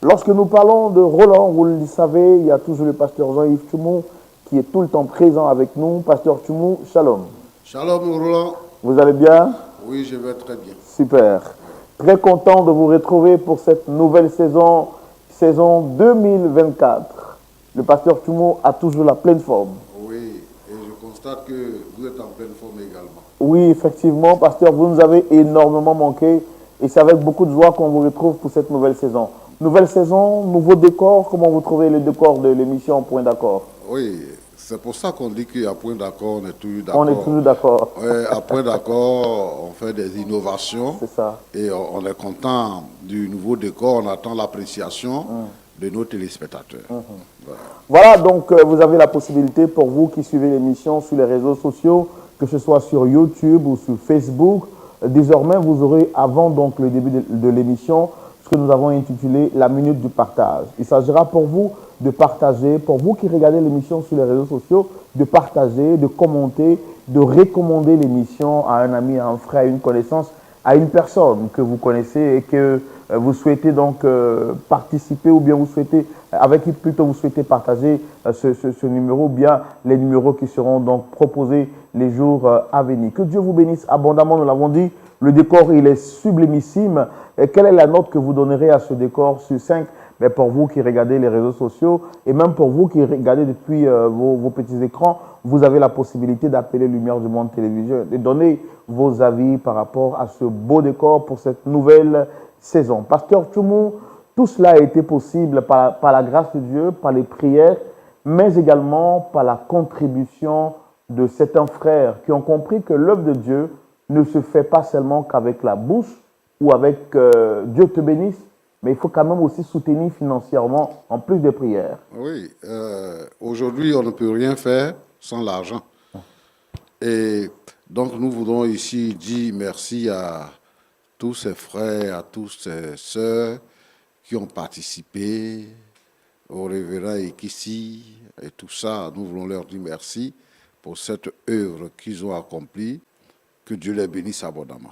Lorsque nous parlons de Roland, vous le savez, il y a toujours le pasteur Jean-Yves Tchoumou qui est tout le temps présent avec nous. Pasteur Tchoumou, shalom. Shalom Roland. Vous allez bien? Oui, je vais très bien. Super. Très content de vous retrouver pour cette nouvelle saison, saison 2024. Le pasteur Tchoumou a toujours la pleine forme. Oui, et je constate que vous êtes en pleine forme également. Oui, effectivement, pasteur, vous nous avez énormément manqué et c'est avec beaucoup de joie qu'on vous retrouve pour cette nouvelle saison. Nouvelle saison, nouveau décor, comment vous trouvez le décor de l'émission Point d'accord? Oui, c'est pour ça qu'on dit qu'à Point d'accord, on est toujours d'accord. On est toujours d'accord. Oui, à Point d'accord, on fait des innovations. C'est ça. Et on est content du nouveau décor, on attend l'appréciation de nos téléspectateurs. Voilà, donc vous avez la possibilité pour vous qui suivez l'émission sur les réseaux sociaux, que ce soit sur YouTube ou sur Facebook. Désormais, vous aurez, avant donc le début de l'émission, ce que nous avons intitulé la minute du partage. Il s'agira pour vous de partager, pour vous qui regardez l'émission sur les réseaux sociaux, de partager, de commenter, de recommander l'émission à un ami, à un frère, à une connaissance, à une personne que vous connaissez et que vous souhaitez donc participer ou bien vous souhaitez, avec qui plutôt vous souhaitez partager ce numéro ou bien les numéros qui seront donc proposés les jours à venir. Que Dieu vous bénisse abondamment, nous l'avons dit, le décor il est sublimissime. Et quelle est la note que vous donnerez à ce décor sur 5? Mais pour vous qui regardez les réseaux sociaux et même pour vous qui regardez depuis vos petits écrans, vous avez la possibilité d'appeler Lumière du Monde Télévision et donner vos avis par rapport à ce beau décor pour cette nouvelle saison. Pasteur Tchoumou, tout cela a été possible par la grâce de Dieu, par les prières, mais également par la contribution de certains frères qui ont compris que l'œuvre de Dieu ne se fait pas seulement qu'avec la bouche ou avec Dieu te bénisse, mais il faut quand même aussi soutenir financièrement en plus des prières. Oui, aujourd'hui, on ne peut rien faire sans l'argent. Et donc, nous voudrons ici dire merci à tous ces frères, à tous ces sœurs qui ont participé, au révérend Ekissi et tout ça. Nous voulons leur dire merci pour cette œuvre qu'ils ont accomplie. Que Dieu les bénisse abondamment.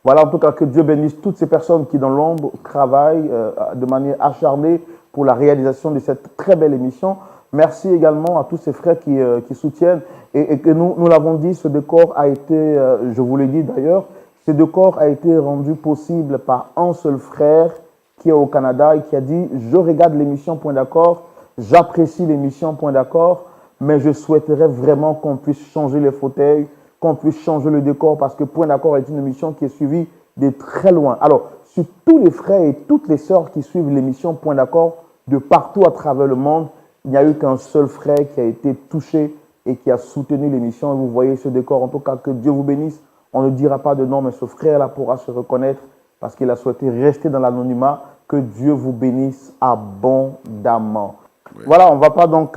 Voilà, en tout cas, que Dieu bénisse toutes ces personnes qui, dans l'ombre, travaillent de manière acharnée pour la réalisation de cette très belle émission. Merci également à tous ces frères qui soutiennent. Et que nous l'avons dit, ce décor a été, je vous l'ai dit d'ailleurs, ce décor a été rendu possible par un seul frère qui est au Canada et qui a dit « Je regarde l'émission Point d'accord, j'apprécie l'émission Point d'accord, mais je souhaiterais vraiment qu'on puisse changer les fauteuils, qu'on puisse changer le décor parce que Point d'accord est une émission qui est suivie de très loin. » Alors, sur tous les frères et toutes les sœurs qui suivent l'émission Point d'accord de partout à travers le monde, il n'y a eu qu'un seul frère qui a été touché et qui a soutenu l'émission. Et vous voyez ce décor, en tout cas, que Dieu vous bénisse. On ne dira pas de nom, mais ce frère-là pourra se reconnaître parce qu'il a souhaité rester dans l'anonymat. Que Dieu vous bénisse abondamment. Oui. Voilà, on ne va pas donc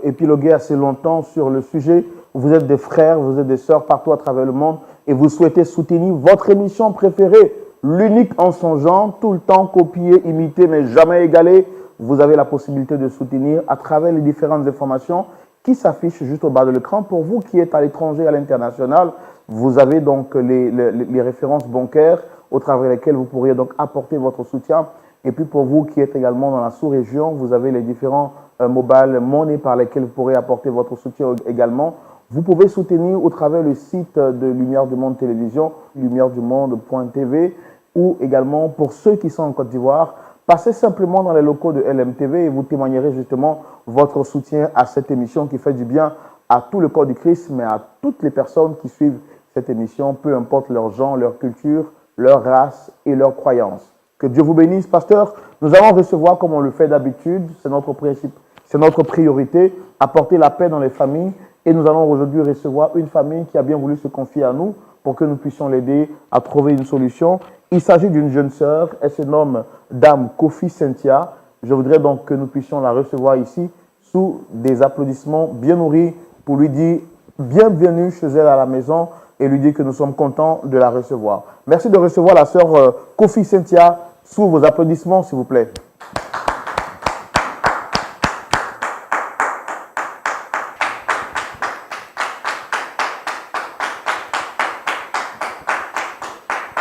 épiloguer assez longtemps sur le sujet. Vous êtes des frères, vous êtes des sœurs partout à travers le monde et vous souhaitez soutenir votre émission préférée, l'unique en son genre, tout le temps copié, imité, mais jamais égalé. Vous avez la possibilité de soutenir à travers les différentes informations qui s'affichent juste au bas de l'écran. Pour vous qui êtes à l'étranger, à l'international, vous avez donc les références bancaires au travers lesquelles vous pourriez donc apporter votre soutien. Et puis pour vous qui êtes également dans la sous-région, vous avez les différents mobile money par lesquels vous pourrez apporter votre soutien également. Vous pouvez soutenir au travers le site de Lumière du Monde Télévision, lumieredumonde.tv, ou également pour ceux qui sont en Côte d'Ivoire, passez simplement dans les locaux de LMTV et vous témoignerez justement votre soutien à cette émission qui fait du bien à tout le corps du Christ, mais à toutes les personnes qui suivent cette émission, peu importe leur genre, leur culture, leur race et leur croyance. Que Dieu vous bénisse, pasteur. Nous allons recevoir comme on le fait d'habitude, c'est notre principe, c'est notre priorité, apporter la paix dans les familles. Et nous allons aujourd'hui recevoir une famille qui a bien voulu se confier à nous pour que nous puissions l'aider à trouver une solution. Il s'agit d'une jeune sœur, elle se nomme Dame Kofi Cynthia. Je voudrais donc que nous puissions la recevoir ici sous des applaudissements bien nourris pour lui dire bienvenue chez elle à la maison et lui dire que nous sommes contents de la recevoir. Merci de recevoir la sœur Kofi Cynthia sous vos applaudissements, s'il vous plaît.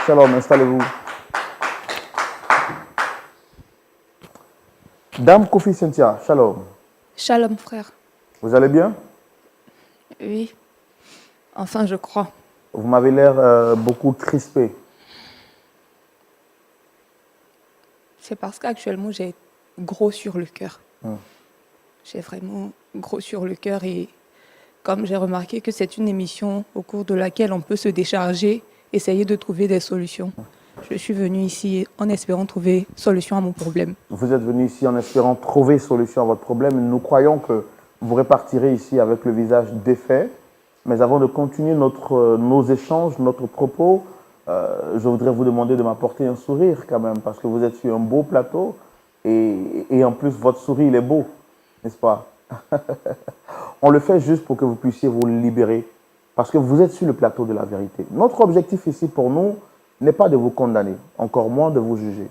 Shalom, installez-vous. Dame Kofi Cynthia, shalom. Shalom, frère. Vous allez bien? Oui, enfin, je crois. Vous m'avez l'air beaucoup crispé. C'est parce qu'actuellement, j'ai gros sur le cœur. J'ai vraiment gros sur le cœur et comme j'ai remarqué que c'est une émission au cours de laquelle on peut se décharger, essayer de trouver des solutions. Je suis venue ici en espérant trouver solution à mon problème. Vous êtes venu ici en espérant trouver solution à votre problème. Nous croyons que vous repartirez ici avec le visage défait. Mais avant de continuer nos échanges, notre propos, je voudrais vous demander de m'apporter un sourire quand même, parce que vous êtes sur un beau plateau et en plus votre sourire il est beau, n'est-ce pas? On le fait juste pour que vous puissiez vous libérer, parce que vous êtes sur le plateau de la vérité. Notre objectif ici pour nous n'est pas de vous condamner, encore moins de vous juger.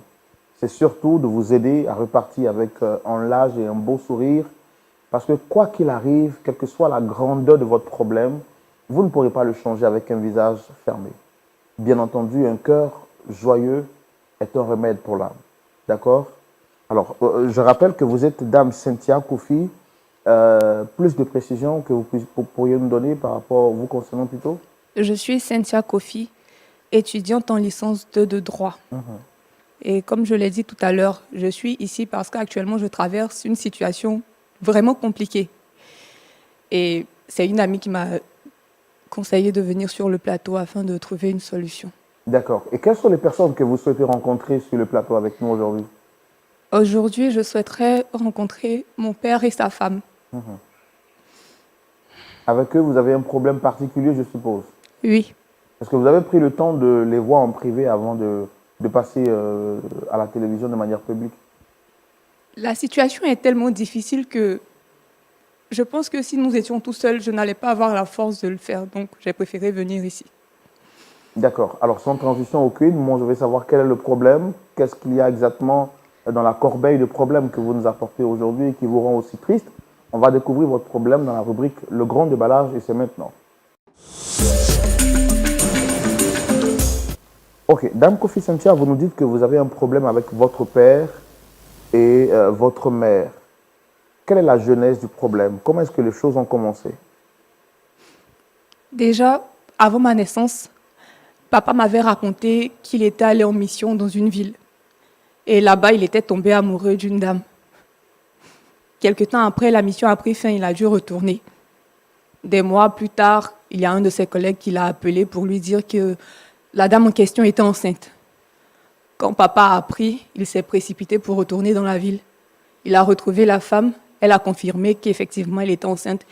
C'est surtout de vous aider à repartir avec un large et un beau sourire, parce que quoi qu'il arrive, quelle que soit la grandeur de votre problème, vous ne pourrez pas le changer avec un visage fermé. Bien entendu, un cœur joyeux est un remède pour l'âme. D'accord? Alors, je rappelle que vous êtes Dame Cynthia Kofi. Plus de précisions que vous pourriez nous donner par rapport à vous concernant plutôt? Je suis Cynthia Kofi, étudiante en licence 2 de droit. Et comme je l'ai dit tout à l'heure, je suis ici parce qu'actuellement, je traverse une situation vraiment compliquée. Et c'est une amie qui m'a conseillé de venir sur le plateau afin de trouver une solution. D'accord. Et quelles sont les personnes que vous souhaitez rencontrer sur le plateau avec nous aujourd'hui? Aujourd'hui, je souhaiterais rencontrer mon père et sa femme. Avec eux, vous avez un problème particulier, je suppose. Oui, Est-ce que vous avez pris le temps de les voir en privé avant de passer à la télévision de manière publique? la situation est tellement difficile que je pense que si nous étions tout seuls, je n'allais pas avoir la force de le faire. Donc, j'ai préféré venir ici. D'accord. Alors, sans transition aucune, moi, je vais savoir quel est le problème, qu'est-ce qu'il y a exactement dans la corbeille de problèmes que vous nous apportez aujourd'hui et qui vous rend aussi triste. On va découvrir votre problème dans la rubrique Le Grand Déballage et c'est maintenant. Ok, Dame Kofi Cynthia, vous nous dites que vous avez un problème avec votre père et votre mère. Quelle est la genèse du problème? Comment est-ce que les choses ont commencé? Déjà, avant ma naissance, papa m'avait raconté qu'il était allé en mission dans une ville. Et là-bas, il était tombé amoureux d'une dame. Quelque temps après, la mission a pris fin, il a dû retourner. Des mois plus tard, il y a un de ses collègues qui l'a appelé pour lui dire que la dame en question était enceinte. Quand papa a appris, il s'est précipité pour retourner dans la ville. Il a retrouvé la femme, elle a confirmé qu'effectivement elle était enceinte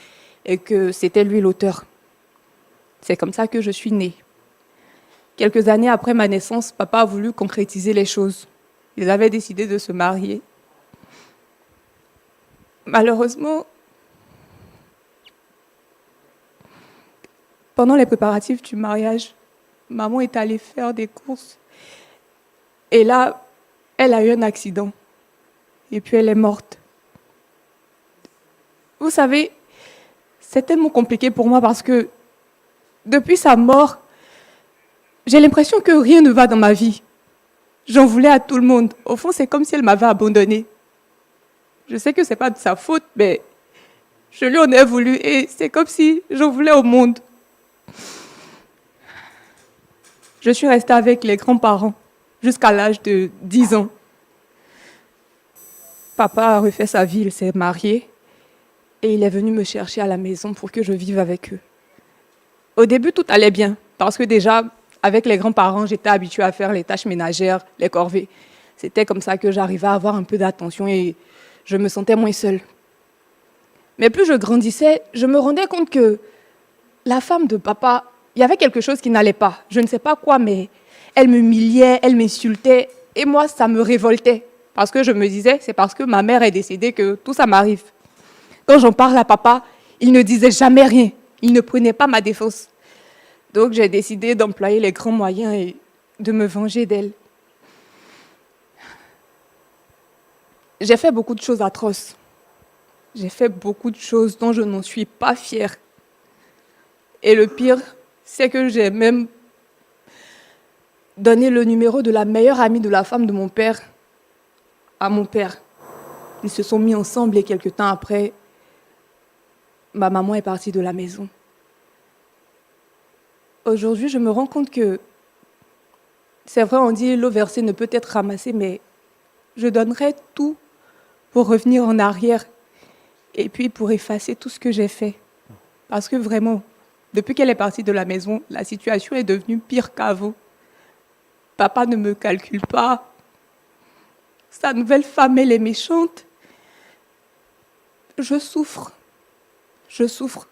et que c'était lui l'auteur. C'est comme ça que je suis née. Quelques années après ma naissance, papa a voulu concrétiser les choses. Ils avaient décidé de se marier. Malheureusement, pendant les préparatifs du mariage, maman est allée faire des courses. Et là, elle a eu un accident. Et puis elle est morte. Vous savez, c'est tellement compliqué pour moi parce que depuis sa mort, j'ai l'impression que rien ne va dans ma vie. J'en voulais à tout le monde. Au fond, c'est comme si elle m'avait abandonnée. Je sais que ce n'est pas de sa faute, mais je lui en ai voulu et c'est comme si j'en voulais au monde. Je suis restée avec les grands-parents jusqu'à l'âge de 10 ans. Papa a refait sa vie, il s'est marié et il est venu me chercher à la maison pour que je vive avec eux. Au début, tout allait bien parce que déjà, avec les grands-parents, j'étais habituée à faire les tâches ménagères, les corvées. C'était comme ça que j'arrivais à avoir un peu d'attention et je me sentais moins seule. Mais plus je grandissais, je me rendais compte que la femme de papa, il y avait quelque chose qui n'allait pas. Je ne sais pas quoi, mais elle m'humiliait, elle m'insultait et moi, ça me révoltait. Parce que je me disais, c'est parce que ma mère est décédée que tout ça m'arrive. Quand j'en parle à papa, il ne disait jamais rien. Il ne prenait pas ma défense. Donc j'ai décidé d'employer les grands moyens et de me venger d'elle. J'ai fait beaucoup de choses atroces. J'ai fait beaucoup de choses dont je n'en suis pas fière. Et le pire, c'est que j'ai même donné le numéro de la meilleure amie de la femme de mon père à mon père. Ils se sont mis ensemble et quelques temps après, ma maman est partie de la maison. Aujourd'hui, je me rends compte que c'est vrai, on dit l'eau versée ne peut être ramassée, mais je donnerais tout pour revenir en arrière et puis pour effacer tout ce que j'ai fait. Parce que vraiment, depuis qu'elle est partie de la maison, la situation est devenue pire qu'avant. Papa ne me calcule pas. Sa nouvelle femme, elle est méchante. Je souffre. Je souffre.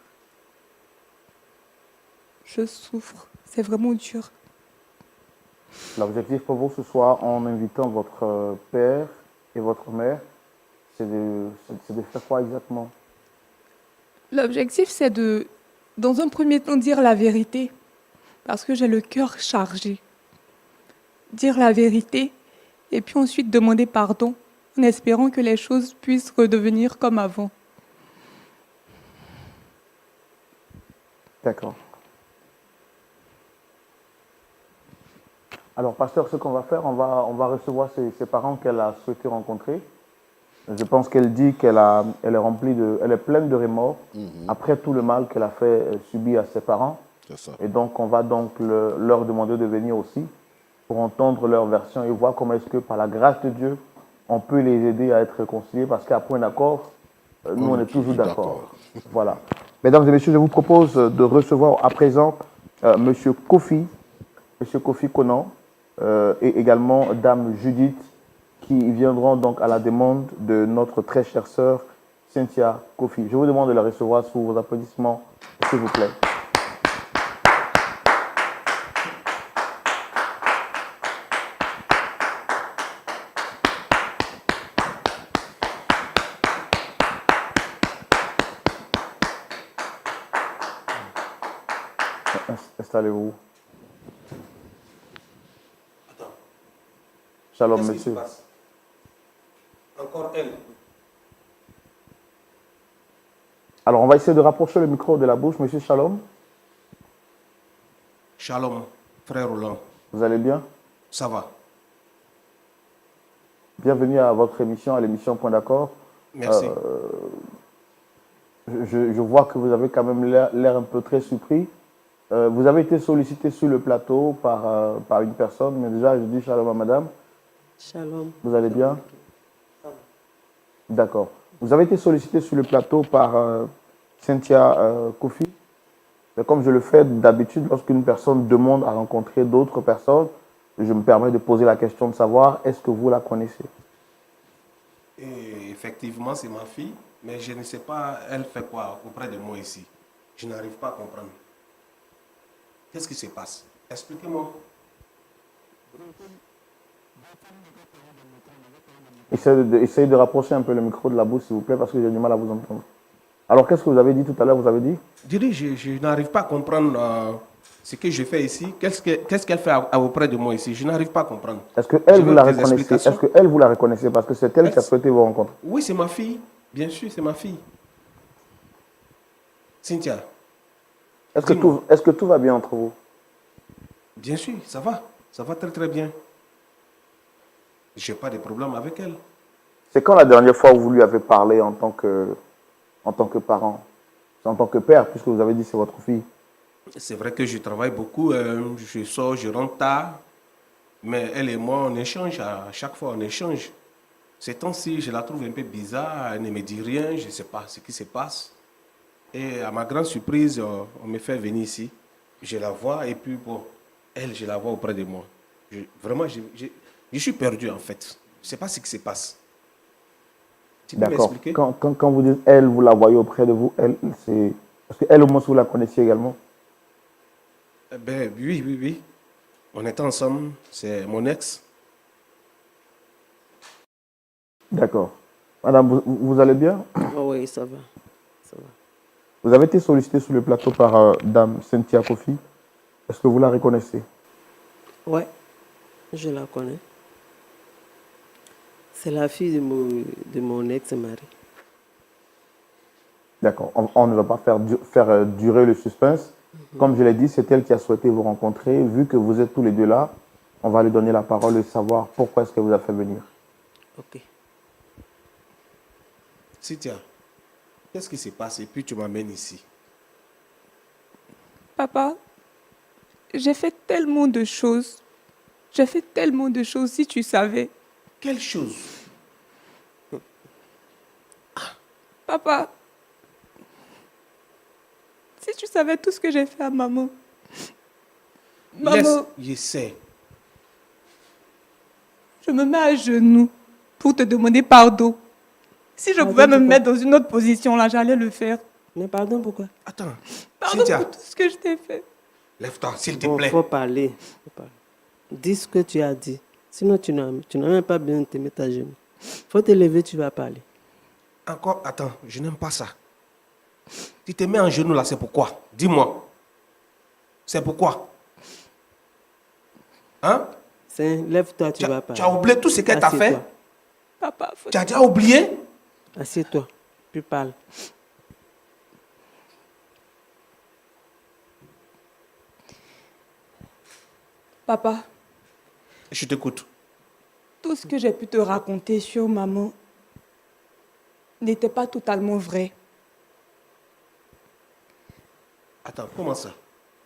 Je souffre. C'est vraiment dur. L'objectif pour vous ce soir, en invitant votre père et votre mère, c'est de faire quoi exactement? L'objectif, c'est de, dans un premier temps, dire la vérité. Parce que j'ai le cœur chargé. Dire la vérité et puis ensuite demander pardon en espérant que les choses puissent redevenir comme avant. D'accord. Alors, pasteur, ce qu'on va faire, on va recevoir ses parents qu'elle a souhaité rencontrer. Je pense qu'elle dit elle est pleine de remords après tout le mal qu'elle a fait subir à ses parents. C'est ça. Et donc, on va donc leur demander de venir aussi pour entendre leur version et voir comment est-ce que, par la grâce de Dieu, on peut les aider à être réconciliés parce qu'à point d'accord, nous, on est toujours d'accord. Voilà. Mesdames et messieurs, je vous propose de recevoir à présent Monsieur Kofi Conan et également Dame Judith qui viendront donc à la demande de notre très chère sœur Cynthia Kofi. Je vous demande de la recevoir sous vos applaudissements, s'il vous plaît. Installez-vous. Shalom, Qu'est-ce qui monsieur. se passe? Encore elle. Alors, on va essayer de rapprocher le micro de la bouche. Monsieur Shalom, Shalom, frère Roland. vous allez bien? Ça va? Bienvenue à votre émission, à l'émission Point d'accord. Merci. Je vois que vous avez quand même l'air un peu très surpris. Vous avez été sollicité sur le plateau par une personne, mais déjà, je dis shalom à madame. Shalom. Vous allez bien? D'accord. Vous avez été sollicité sur le plateau par Cynthia Kofi. Mais comme je le fais d'habitude, lorsqu'une personne demande à rencontrer d'autres personnes, je me permets de poser la question de savoir, est-ce que vous la connaissez? Et effectivement, c'est ma fille, mais je ne sais pas, elle fait quoi auprès de moi ici. Je n'arrive pas à comprendre. Qu'est-ce qui se passe? Expliquez-moi. Essayez de rapprocher un peu le micro de la bouche, s'il vous plaît, parce que j'ai du mal à vous entendre. Alors, qu'est-ce que vous avez dit tout à l'heure? Vous avez dit? Je n'arrive pas à comprendre ce que je fais ici. Qu'est-ce qu'elle fait auprès de moi ici? Je n'arrive pas à comprendre. Est-ce qu'elle Je vous veux la des reconnaissez? explications. Est-ce qu'elle vous la reconnaissez? Parce que c'est elle qui a souhaité vous rencontrer. Oui, c'est ma fille. Bien sûr, c'est ma fille. Cynthia. Dis-moi. Est-ce que tout va bien entre vous? Bien sûr, ça va. Ça va très très bien. Je n'ai pas de problème avec elle. C'est quand la dernière fois où vous lui avez parlé en tant que parent? En tant que père, puisque vous avez dit que c'est votre fille. C'est vrai que je travaille beaucoup, je sors, je rentre tard, mais elle et moi, on échange, à chaque fois on échange. Ces temps-ci, je la trouve un peu bizarre, elle ne me dit rien, je ne sais pas ce qui se passe. Et à ma grande surprise, on me fait venir ici, je la vois et puis bon, elle, je la vois auprès de moi. Vraiment, je suis perdu en fait, je ne sais pas ce qui se passe. Tu peux D'accord. m'expliquer? Quand vous dites elle, vous la voyez auprès de vous, elle, c'est... Parce qu'elle, au moins, vous la connaissiez également. Ben, oui. On était ensemble, c'est mon ex. D'accord. Madame, vous allez bien? Oh oui, ça va. Ça va. Vous avez été sollicité sur le plateau par Dame Cynthia Kofi. Est-ce que vous la reconnaissez? Ouais, je la connais. C'est la fille de mon ex-mari. D'accord. On ne va pas faire durer le suspense. Comme je l'ai dit, c'est elle qui a souhaité vous rencontrer. Vu que vous êtes tous les deux là, on va lui donner la parole et savoir pourquoi est-ce qu'elle vous a fait venir. Ok. Cynthia, qu'est-ce qui s'est passé? Puis tu m'amènes ici. Papa, j'ai fait tellement de choses. J'ai fait tellement de choses, si tu savais. Quelle chose? Papa, si tu savais tout ce que j'ai fait à maman. Maman, Laisse, je sais. je me mets à genoux pour te demander pardon. Si je Pardon pouvais me pourquoi? mettre dans une autre position, là, j'allais le faire. Mais pardon, pourquoi? Attends, Pardon Cynthia, pour tout ce que je t'ai fait. lève-toi, s'il te Bon, plaît. faut parler. Faut parler. Dis ce que tu as dit. Sinon, tu n'as même pas besoin de te mettre à genoux. Faut te lever, tu vas parler. Encore, attends, je n'aime pas ça. Tu te mets en genoux là, c'est pourquoi? Dis-moi. C'est pourquoi? Hein? Lève-toi, tu Tu vas as, parler. tu as oublié tout ce qu'elle t'a fait? Assieds-toi. Papa, faut... Tu as déjà oublié? Assieds-toi, puis parle. Papa, Je t'écoute. tout ce que j'ai pu te raconter sur maman n'était pas totalement vrai. Attends, comment ça?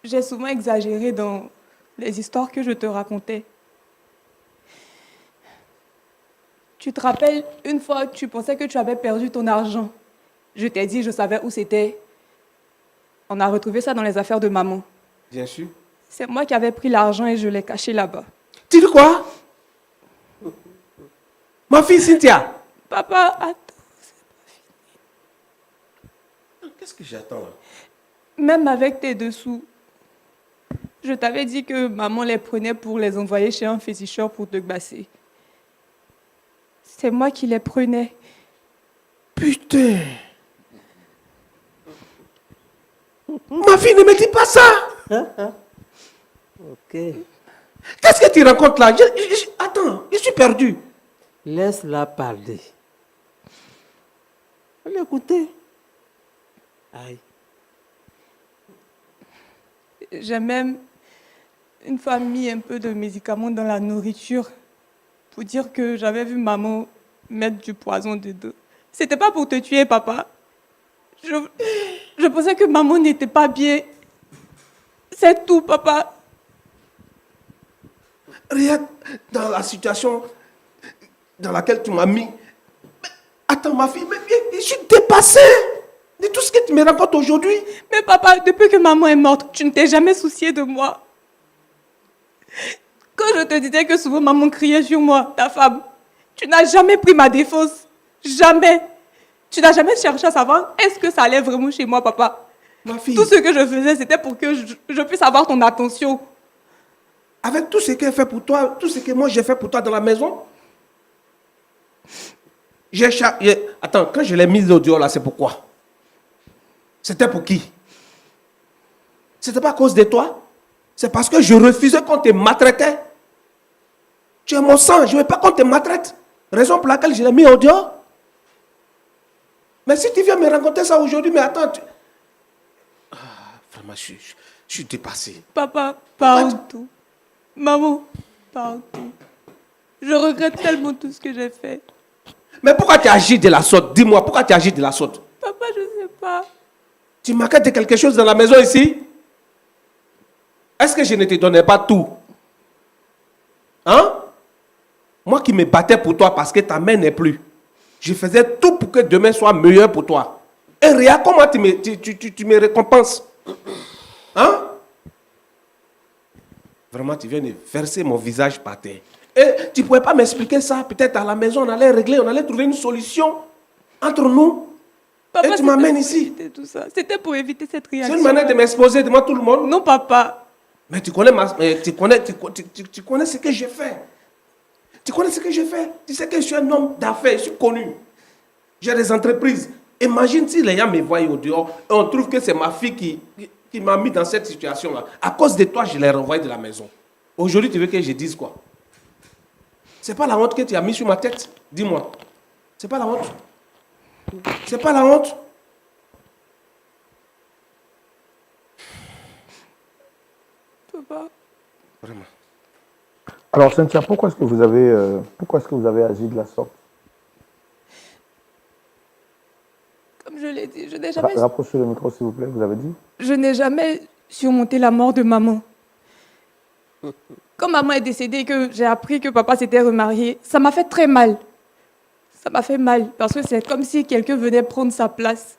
J'ai souvent exagéré dans les histoires que je te racontais. Tu te rappelles, une fois, tu pensais que tu avais perdu ton argent. Je t'ai dit, je savais où c'était. On a retrouvé ça dans les affaires de maman. Bien sûr. C'est moi qui avais pris l'argent et je l'ai caché là-bas. Tu dis quoi? Ma fille Cynthia. Papa, attends. Qu'est-ce que j'attends là? Même avec tes dessous, je t'avais dit que maman les prenait pour les envoyer chez un féticheur pour te gbasser. C'est moi qui les prenais. Putain. Ma fille, ne me dis pas ça. Ok. Qu'est-ce que tu racontes là? Attends, je suis perdu. Laisse-la parler. Faut l'écouter. Aïe. J'ai même une fois mis un peu de médicaments dans la nourriture pour dire que j'avais vu maman mettre du poison dedans. C'était pas pour te tuer, papa. Je pensais que maman n'était pas bien. C'est tout, papa. Regarde dans la situation dans laquelle tu m'as mis. Mais, attends, ma fille, mais je suis dépassé de tout ce que tu me racontes aujourd'hui. Mais papa, depuis que maman est morte, tu ne t'es jamais soucié de moi. Quand je te disais que souvent maman criait sur moi, ta femme, tu n'as jamais pris ma défense. Jamais. Tu n'as jamais cherché à savoir est-ce que ça allait vraiment chez moi, papa. Ma fille, Tout ce que je faisais, c'était pour que je puisse avoir ton attention. avec tout ce qu'elle fait pour toi, tout ce que moi j'ai fait pour toi dans la maison, attends, quand je l'ai mise au dehors là, c'est pourquoi? C'était pour qui? C'était pas à cause de toi? C'est parce que je refusais qu'on te maltraitait. Tu es mon sang, je ne veux pas qu'on te maltraite. Raison pour laquelle je l'ai mis au dehors. Mais si tu viens me raconter ça aujourd'hui, mais attends. Vraiment, je suis dépassé. Papa, pardon. Maman, pardon. Je regrette tellement tout ce que j'ai fait. Mais pourquoi tu agis de la sorte? Dis-moi, pourquoi tu agis de la sorte? Papa, je ne sais pas. Tu m'inquiètes de quelque chose dans la maison ici? Est-ce que je ne te donnais pas tout? Hein? Moi qui me battais pour toi parce que ta mère n'est plus. Je faisais tout pour que demain soit meilleur pour toi. Et regarde comment tu me récompenses. Hein? Vraiment, tu viens de verser mon visage par terre. Et tu ne pouvais pas m'expliquer ça? Peut-être à la maison, on allait régler, on allait trouver une solution entre nous. Papa, Et tu c'était m'amènes pour ici. éviter tout ça. C'était pour éviter cette C'est réaction. une manière de m'exposer devant tout le monde. Non, papa. Mais tu connais, tu connais ce que j'ai fait. Tu connais ce que j'ai fait. Tu sais que je suis un homme d'affaires, je suis connu. J'ai des entreprises. Imagine si les gens me voient au dehors et on trouve que c'est ma fille qui m'a mis dans cette situation-là. À cause de toi, je l'ai renvoyé de la maison. Aujourd'hui, tu veux que je dise quoi? C'est pas la honte que tu as mis sur ma tête? Dis-moi. C'est pas la honte? C'est pas la honte? Papa. Vraiment. Alors, Cynthia, pourquoi est-ce que vous avez agi de la sorte? n'ai jamais, Rapprochez le micro, s'il vous plaît, vous avez dit. je n'ai jamais surmonté la mort de maman. Quand maman est décédée et que j'ai appris que papa s'était remarié, ça m'a fait très mal. Ça m'a fait mal parce que c'est comme si quelqu'un venait prendre sa place.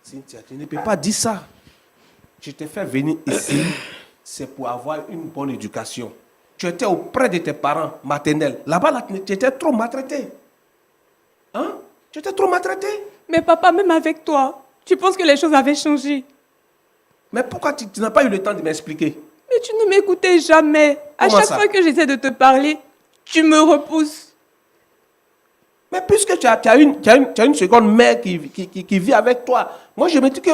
Cynthia, tu ne peux pas dire ça. Je t'ai fait venir ici, c'est pour avoir une bonne éducation. Tu étais auprès de tes parents maternels. Là-bas, là, tu étais trop maltraité. Hein? Tu étais trop maltraité. Mais papa, même avec toi, tu penses que les choses avaient changé? Mais pourquoi tu n'as pas eu le temps de m'expliquer? Mais tu ne m'écoutais jamais. À Comment chaque ça? fois que j'essaie de te parler, tu me repousses. Mais puisque tu as une seconde mère qui vit avec toi, moi je me dis que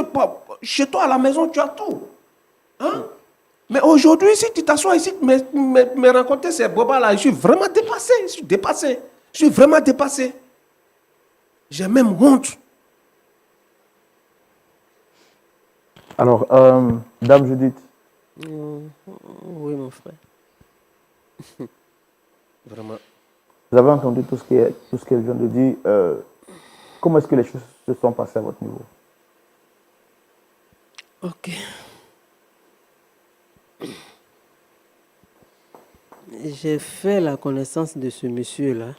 chez toi à la maison, tu as tout. Hein? Mais aujourd'hui, si tu t'assois ici, me raconter ces bobas-là, je suis vraiment dépassé. Je suis dépassé. Je suis vraiment dépassé. J'ai même honte. Alors, Dame Judith, Oui, mon frère. Vraiment. vous avez entendu tout ce qu'elle vient de dire. Comment est-ce que les choses se sont passées à votre niveau? Ok. J'ai fait la connaissance de ce monsieur-là.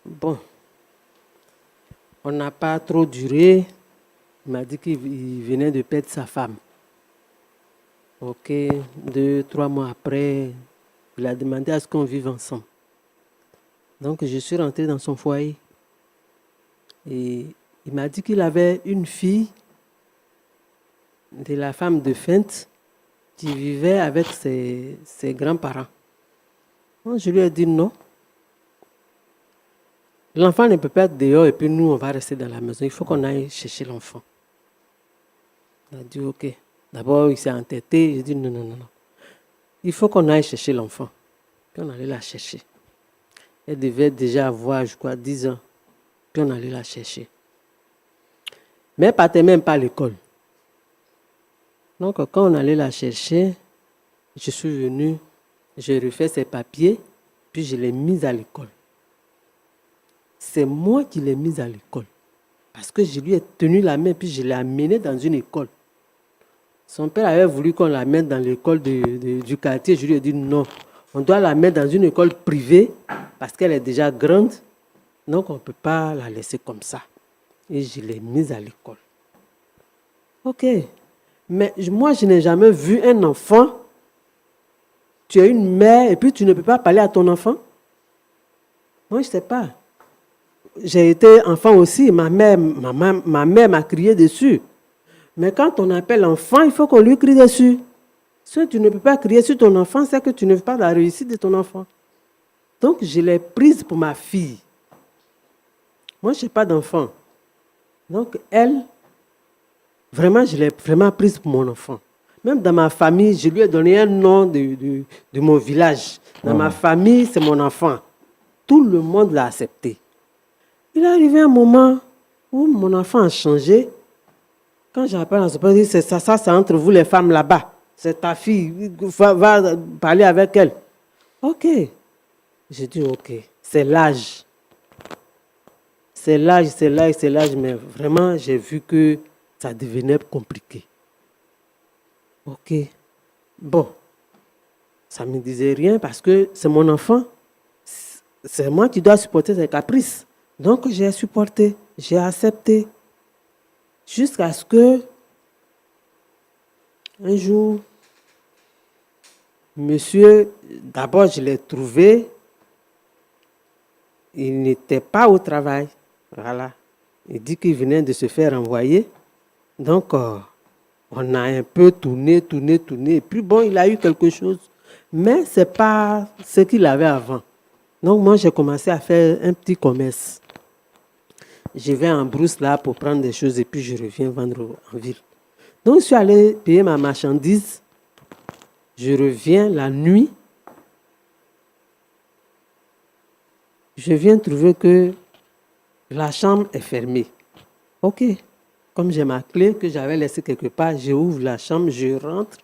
Bon, on n'a pas trop duré. Il m'a dit qu'il venait de perdre sa femme. Ok, 2-3 mois après, il a demandé à ce qu'on vive ensemble. Donc, je suis rentré dans son foyer. Et il m'a dit qu'il avait une fille de la femme de Fente qui vivait avec ses grands-parents. Moi, je lui ai dit non. L'enfant ne peut pas être dehors et puis nous, on va rester dans la maison. Il faut qu'on aille chercher l'enfant. Il a dit ok. D'abord, il s'est entêté. J'ai dit non, non, non, non. Il faut qu'on aille chercher l'enfant. Puis on allait la chercher. Elle devait déjà avoir, je crois, 10 ans. Puis on allait la chercher. Mais elle ne partait même pas à l'école. Donc, quand on allait la chercher, je suis venu, j'ai refait ses papiers, puis je l'ai mise à l'école. C'est moi qui l'ai mise à l'école. Parce que je lui ai tenu la main, puis je l'ai amenée dans une école. Son père avait voulu qu'on la mette dans l'école du quartier. Je lui ai dit non. On doit la mettre dans une école privée parce qu'elle est déjà grande. Donc, on ne peut pas la laisser comme ça. Et je l'ai mise à l'école. Ok. Mais moi, je n'ai jamais vu un enfant. Tu es une mère et puis tu ne peux pas parler à ton enfant. Moi, je ne sais pas. J'ai été enfant aussi. Ma mère m'a crié dessus. Mais quand on appelle l'enfant, il faut qu'on lui crie dessus. Si tu ne peux pas crier sur ton enfant, c'est que tu ne veux pas la réussite de ton enfant. Donc, je l'ai prise pour ma fille. Moi, je n'ai pas d'enfant. Donc, elle, vraiment, je l'ai vraiment prise pour mon enfant. Même dans ma famille, je lui ai donné un nom de mon village. Dans ma famille, c'est mon enfant. Tout le monde l'a accepté. Il est arrivé un moment où mon enfant a changé. Quand j'appelle à ce point, je dis, c'est ça, c'est entre vous les femmes là-bas. C'est ta fille, va parler avec elle. Ok. J'ai dit, ok, c'est l'âge. C'est l'âge, mais vraiment, j'ai vu que ça devenait compliqué. Ok. Bon, ça ne me disait rien parce que c'est mon enfant. C'est moi qui dois supporter ses caprices. Donc, j'ai supporté, j'ai accepté. Jusqu'à ce que, un jour, monsieur, d'abord je l'ai trouvé, il n'était pas au travail. Voilà. Il dit qu'il venait de se faire envoyer. Donc, on a un peu tourné. Et puis bon, il a eu quelque chose. Mais ce n'est pas ce qu'il avait avant. Donc, moi, j'ai commencé à faire un petit commerce. Je vais en brousse là pour prendre des choses et puis je reviens vendre en ville. Donc, je suis allé payer ma marchandise. Je reviens la nuit. Je viens trouver que la chambre est fermée. Ok. Comme j'ai ma clé que j'avais laissée quelque part, j'ouvre la chambre, je rentre.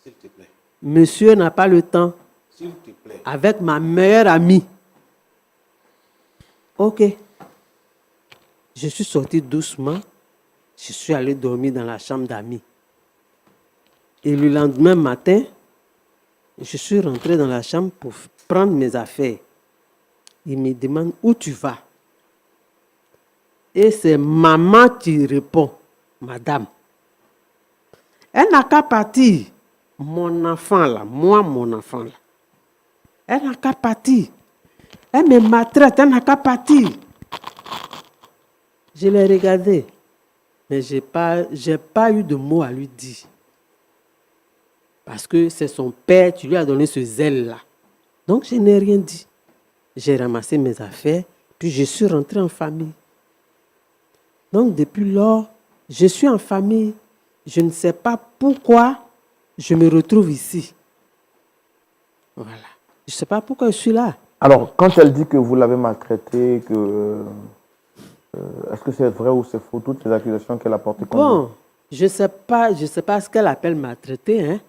S'il te plaît. Monsieur n'a pas le temps. S'il te plaît. Avec ma meilleure amie. Ok. Je suis sorti doucement. Je suis allé dormir dans la chambre d'amis. Et le lendemain matin, je suis rentré dans la chambre pour prendre mes affaires. Il me demande où tu vas. Et c'est maman qui répond, madame. Elle n'a qu'à partir. Mon enfant là, mon enfant là. Elle n'a qu'à partir. Elle me maltraite, elle n'a qu'à partir. Je l'ai regardé, mais je n'ai pas eu de mots à lui dire. Parce que c'est son père qui lui a donné ce zèle-là. Donc, je n'ai rien dit. J'ai ramassé mes affaires, puis je suis rentré en famille. Donc, depuis lors, je suis en famille. Je ne sais pas pourquoi je me retrouve ici. Voilà. Je ne sais pas pourquoi je suis là. Alors, quand elle dit que vous l'avez maltraité, est-ce que c'est vrai ou c'est faux, toutes les accusations qu'elle a portées contre vous? Bon, je ne sais pas ce qu'elle appelle maltraiter, hein.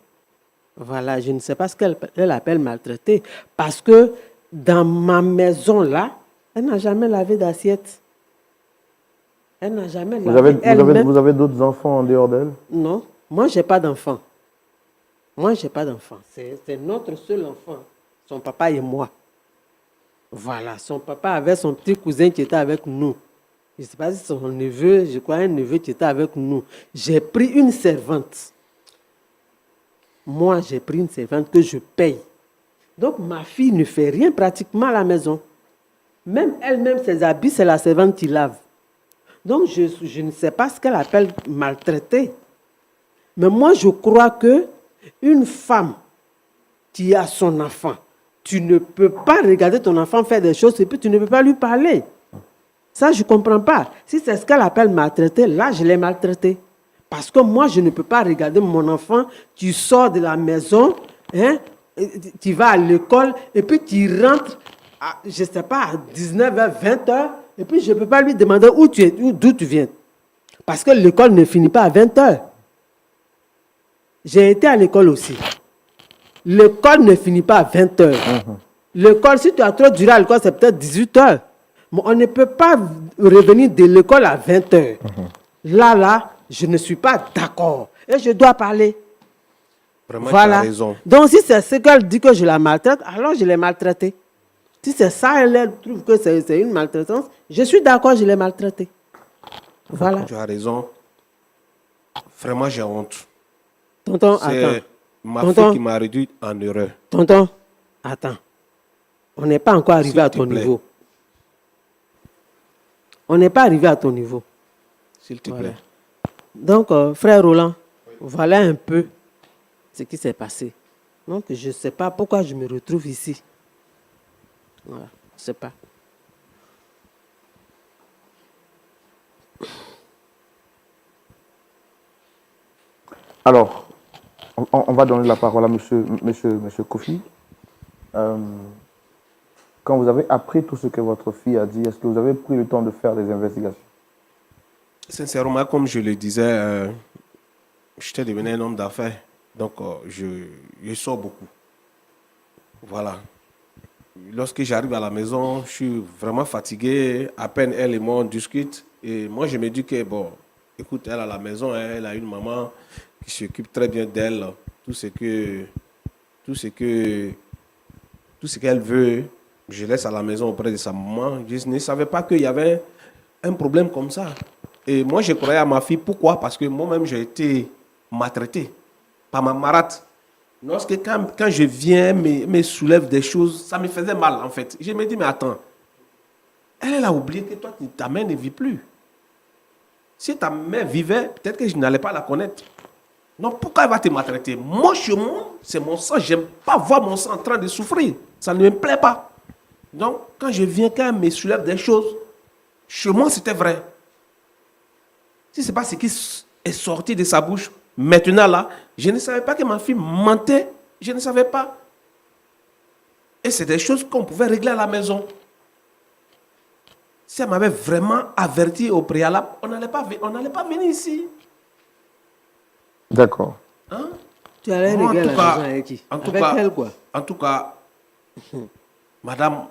Voilà, je ne sais pas ce qu'elle appelle maltraiter. Parce que dans ma maison là, elle n'a jamais lavé d'assiette. Elle n'a jamais lavé elle-même. Vous avez d'autres enfants en dehors d'elle? Non, moi, je n'ai pas d'enfant. Moi, je n'ai pas d'enfant. C'est notre seul enfant. Son papa et moi. Voilà, son papa avait son petit cousin qui était avec nous. Je ne sais pas si son neveu, je crois un neveu qui était avec nous. J'ai pris une servante. Moi, j'ai pris une servante que je paye. Donc, ma fille ne fait rien pratiquement à la maison. Même elle-même, ses habits, c'est la servante qui lave. Donc, je ne sais pas ce qu'elle appelle maltraiter. Mais moi, je crois que une femme qui a son enfant, tu ne peux pas regarder ton enfant faire des choses et puis tu ne peux pas lui parler. Ça, je ne comprends pas. Si c'est ce qu'elle appelle maltraiter, là, je l'ai maltraité. Parce que moi, je ne peux pas regarder mon enfant qui sort de la maison, hein, qui va à l'école et puis qui rentre, je ne sais pas, à 19h, 20h, et puis je ne peux pas lui demander où tu es, d'où tu viens. Parce que l'école ne finit pas à 20h. J'ai été à l'école aussi. L'école ne finit pas à 20h. L'école, si tu as trop duré à l'école, c'est peut-être 18h. Mais on ne peut pas revenir de l'école à 20h. Là, je ne suis pas d'accord. Et je dois parler. Vraiment, Voilà. tu as raison. Donc, si c'est ce qu'elle dit que je la maltraite, alors je l'ai maltraitée. Si c'est ça, elle trouve que c'est une maltraitance, je suis d'accord, je l'ai maltraitée. Voilà. Tu as raison. Vraiment, j'ai honte. Tonton, C'est attends. ma Tonton. fille qui m'a réduit en erreur. Tonton, attends. On n'est pas encore arrivé S'il à te ton plaît. niveau. On n'est pas arrivé à ton niveau. S'il te Voilà. plaît. Donc, frère Roland, voilà un peu ce qui s'est passé. Donc, je ne sais pas pourquoi je me retrouve ici. Voilà, je ne sais pas. Alors, on va donner la parole à monsieur Kofi. Quand vous avez appris tout ce que votre fille a dit, est-ce que vous avez pris le temps de faire des investigations? Sincèrement, comme je le disais, j'étais devenu un homme d'affaires. Donc, je sors beaucoup. Voilà. Lorsque j'arrive à la maison, je suis vraiment fatigué. À peine elle et moi, on discute. Et moi, je me dis que, bon, écoute, elle à la maison, elle a une maman qui s'occupe très bien d'elle. Tout ce qu'elle veut, je laisse à la maison auprès de sa maman. Je ne savais pas qu'il y avait un problème comme ça. Et moi, je croyais à ma fille. Pourquoi? Parce que moi-même, j'ai été maltraité par ma marate. Lorsque quand je viens, me soulève des choses, ça me faisait mal, en fait. Je me dis, mais attends, elle a oublié que toi, ta mère ne vit plus. Si ta mère vivait, peut-être que je n'allais pas la connaître. Donc, pourquoi elle va te maltraiter? Moi, chez moi, c'est mon sang. Je n'aime pas voir mon sang en train de souffrir. Ça ne me plaît pas. Donc, quand je viens, quand elle me soulève des choses, chez moi, c'était vrai. Si ce n'est pas ce qui est sorti de sa bouche, maintenant là, je ne savais pas que ma fille mentait. Je ne savais pas. Et c'est des choses qu'on pouvait régler à la maison. Si elle m'avait vraiment averti au préalable, on n'allait pas venir ici. D'accord. Hein? Tu allais Moi, régler en la tout cas- maison avec qui? en tout Avec cas- elle, quoi. En tout cas, madame,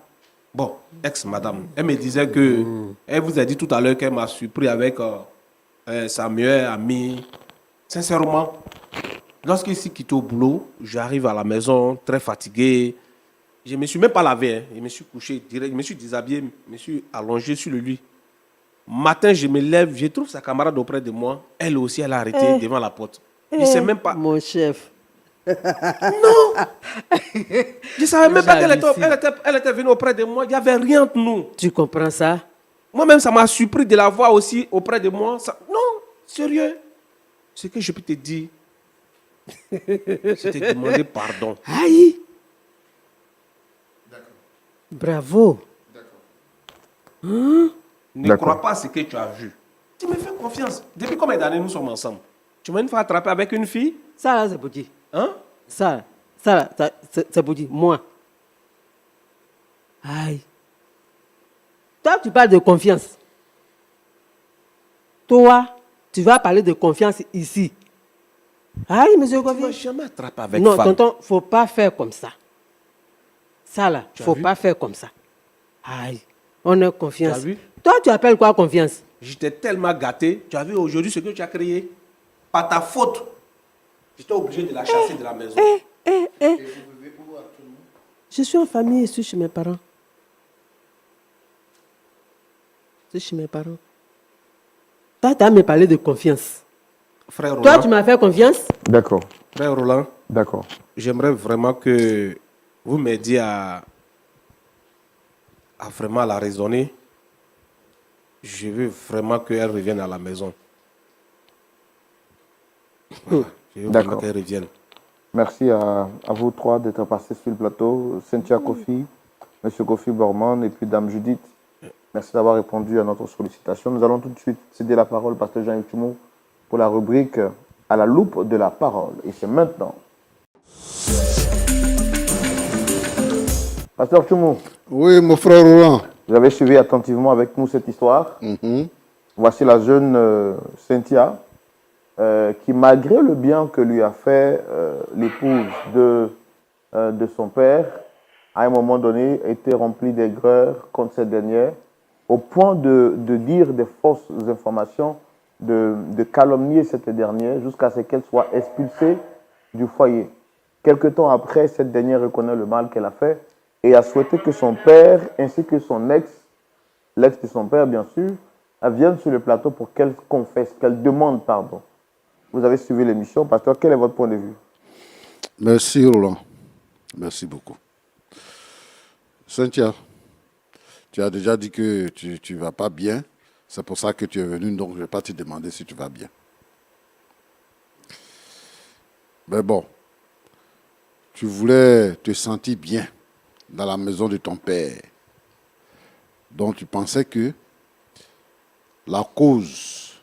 Bon, ex-madame, elle me disait que, elle vous a dit tout à l'heure qu'elle m'a surpris avec sa meilleure amie. Sincèrement, lorsqu'il s'est quitté au boulot, j'arrive à la maison très fatigué. Je ne me suis même pas lavé. Hein. Je me suis couché direct, je me suis déshabillé, je me suis allongé sur le lit. Matin, je me lève, je trouve sa camarade auprès de moi. Elle aussi, elle a arrêté devant la porte. Je ne sais même pas. Mon chef. Je ne savais même pas qu'elle J'hallucine. elle était venue auprès de moi. Il n'y avait rien entre nous. Tu comprends ça? Moi-même, ça m'a surpris de la voir aussi auprès de moi. Non, sérieux. Ce que je peux te dire, c'est te demander pardon. Aïe! Bravo. Ne D'accord. crois pas à ce que tu as vu. Tu me fais confiance. Depuis combien d'années nous sommes ensemble? Tu m'as une fois attrapé avec une fille? Ça là, c'est pour dire. Hein? Ça là, c'est pour dire. Moi. Aïe. Toi, tu parles de confiance. Toi, tu vas parler de confiance ici. Aïe, monsieur Tu ne m'as Kofi. jamais attrapé avec Non, femme. tonton, faut pas faire comme ça. Ça là, Tu as faut vu? pas faire comme ça. Aïe, on a confiance. Tu as vu? Toi, tu appelles quoi confiance? J'étais tellement gâté. Tu as vu aujourd'hui ce que tu as créé? Par ta faute. J'étais obligé de la chasser de la maison. Je suis en famille, je suis chez mes parents. Je suis chez mes parents. Toi, tu as me parlé de confiance. Frère Toi, Roland, tu m'as fait confiance? D'accord, frère Roland, d'accord. j'aimerais vraiment que vous m'aidiez à vraiment la raisonner. Je veux vraiment qu'elle revienne à la maison. Voilà. Je veux vraiment D'accord. qu'elle revienne. Merci à vous trois d'être passés sur le plateau. Cynthia Kofi, Monsieur Kofi Borman et puis Dame Judith. Merci d'avoir répondu à notre sollicitation. Nous allons tout de suite céder la parole au pasteur Jean-Yves Chumou pour la rubrique à la loupe de la parole. Et c'est maintenant. Pasteur Chumou, Oui, mon frère Roland. vous avez suivi attentivement avec nous cette histoire. Voici la jeune Cynthia qui, malgré le bien que lui a fait l'épouse de son père, à un moment donné, était remplie d'aigreur contre cette dernière, au point de dire des fausses informations, de calomnier cette dernière jusqu'à ce qu'elle soit expulsée du foyer. Quelque temps après, cette dernière reconnaît le mal qu'elle a fait et a souhaité que son père ainsi que son l'ex de son père bien sûr, viennent sur le plateau pour qu'elle confesse, qu'elle demande pardon. Vous avez suivi l'émission, pasteur, quel est votre point de vue? Merci Roland. Merci beaucoup. Cynthia, tu as déjà dit que tu ne vas pas bien. C'est pour ça que tu es venu, donc je ne vais pas te demander si tu vas bien. Mais bon, tu voulais te sentir bien dans la maison de ton père. Donc tu pensais que la cause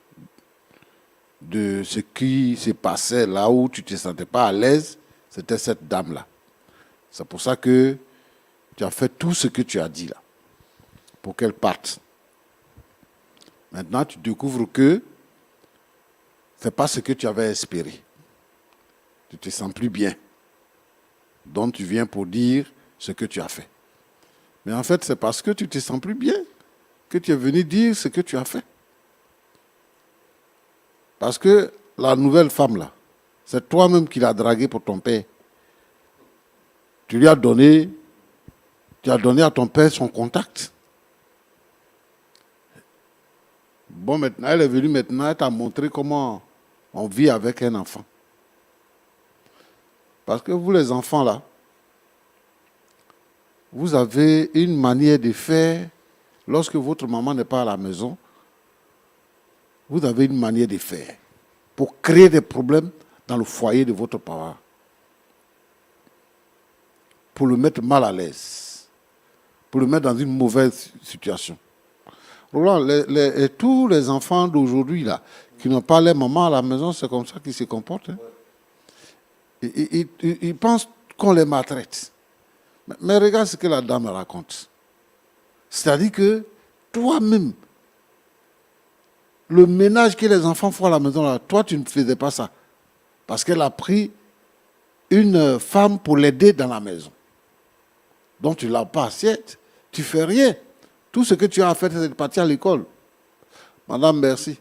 de ce qui se passait là où tu ne te sentais pas à l'aise, c'était cette dame-là. C'est pour ça que tu as fait tout ce que tu as dit là, pour qu'elle parte. Maintenant, tu découvres que ce n'est pas ce que tu avais espéré. Tu ne te sens plus bien. Donc, tu viens pour dire ce que tu as fait. Mais en fait, c'est parce que tu ne te sens plus bien que tu es venu dire ce que tu as fait. Parce que la nouvelle femme là, c'est toi-même qui l'as draguée pour ton père. Tu as donné à ton père son contact. Bon, maintenant, elle est venue maintenant, elle t'a montré comment on vit avec un enfant. Parce que vous, les enfants là, vous avez une manière de faire, lorsque votre maman n'est pas à la maison, vous avez une manière de faire pour créer des problèmes dans le foyer de votre papa. Pour le mettre mal à l'aise. Pour le mettre dans une mauvaise situation. Roland, tous les enfants d'aujourd'hui là, qui n'ont pas leur maman à la maison, c'est comme ça qu'ils se comportent. Hein. Ils pensent qu'on les maltraite. Mais regarde ce que la dame raconte. C'est-à-dire que toi-même, le ménage que les enfants font à la maison, là, toi, tu ne faisais pas ça. Parce qu'elle a pris une femme pour l'aider dans la maison. Donc, tu ne laves pas assiette, Tu fais rien. Tout ce que tu as à faire, c'est de partir à l'école. Madame, merci.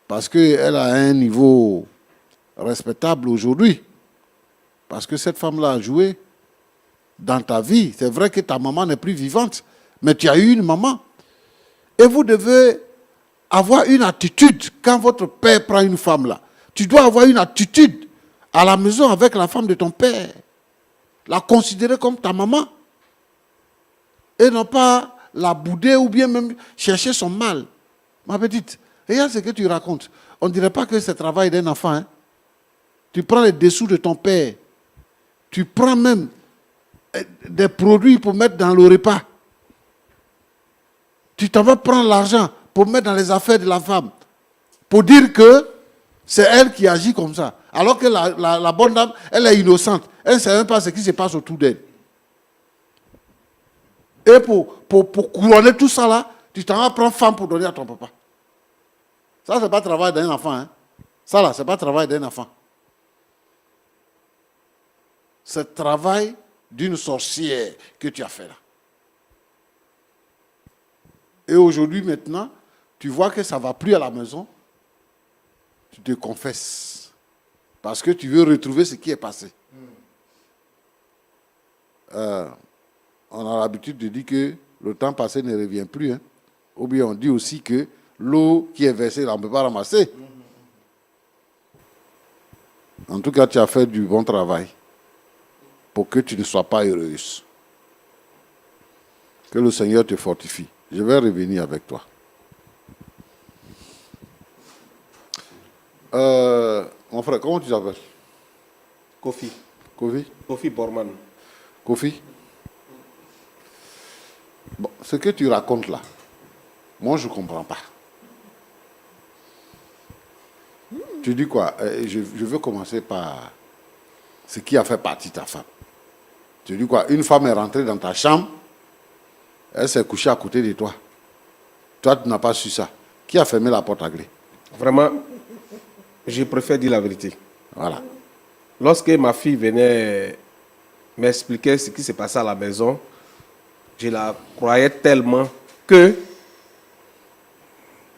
Parce qu'elle a un niveau respectable aujourd'hui. Parce que cette femme-là a joué dans ta vie. C'est vrai que ta maman n'est plus vivante, mais tu as eu une maman. Et vous devez avoir une attitude quand votre père prend une femme là. Tu dois avoir une attitude à la maison avec la femme de ton père. La considérer comme ta maman. Et non pas la bouder ou bien même chercher son mal. Ma petite, regarde ce que tu racontes. On ne dirait pas que c'est le travail d'un enfant. Hein? Tu prends les dessous de ton père. Tu prends même des produits pour mettre dans le repas. Tu t'en vas prendre l'argent pour mettre dans les affaires de la femme. Pour dire que c'est elle qui agit comme ça. Alors que la bonne dame, elle est innocente. Elle ne sait même pas ce qui se passe autour d'elle. Et pour couronner tout ça là, tu t'en vas prendre femme pour donner à ton papa. Ça, ce n'est pas le travail d'un enfant. Hein. Ça là, ce n'est pas le travail d'un enfant. C'est le travail d'une sorcière que tu as fait là. Et aujourd'hui, maintenant, tu vois que ça ne va plus à la maison. Tu te confesses. Parce que tu veux retrouver ce qui est passé. On a l'habitude de dire que le temps passé ne revient plus. Hein. Ou bien on dit aussi que l'eau qui est versée, là, on ne peut pas ramasser. En tout cas, tu as fait du bon travail pour que tu ne sois pas heureuse. Que le Seigneur te fortifie. Je vais revenir avec toi. Mon frère, comment tu t'appelles? Kofi. Kofi? Kofi Borman. Kofi? Bon, ce que tu racontes là, moi je ne comprends pas. Tu dis quoi? Je veux commencer par ce qui a fait partie de ta femme. Tu dis quoi? Une femme est rentrée dans ta chambre, elle s'est couchée à côté de toi. Toi, tu n'as pas su ça. Qui a fermé la porte à clé? Vraiment, je préfère dire la vérité. Voilà. Lorsque ma fille venait m'expliquer ce qui s'est passé à la maison, je la croyais tellement que